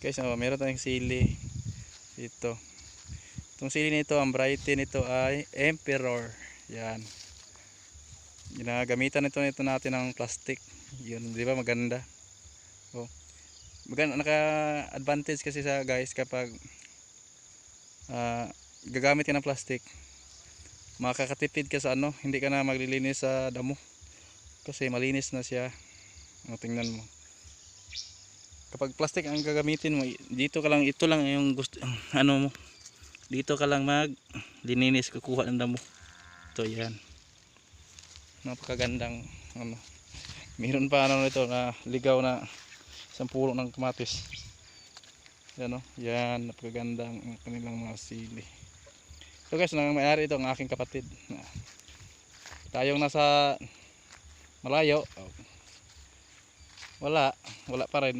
Guys, meron tayong sili dito. Itong sili nito, ang variety nito ay Emperor. Yan. Ginagamitan nito natin ng plastic. Yun, di ba maganda? Oh. Maganda, naka-advantage kasi sa guys kapag gagamit ka ng plastic. Makakatipid ka sa ano, hindi ka na maglilinis sa damo. Kasi malinis na siya. Tingnan mo. Kapag plastic ang gagamitin mo, dito ka lang, ito lang yung gusto, ano mo. Dito ka lang maglilinis, kukuha ng damo. Ito yan. Napakagandang ano. Meron pa ano nito na ligaw na isang puno ng kamatis. Yan o. Yan, napakagandang kanilang mga sili. So guys, nang may-ari ito ang aking kapatid. Tayong nasa malayo, wala pa rin.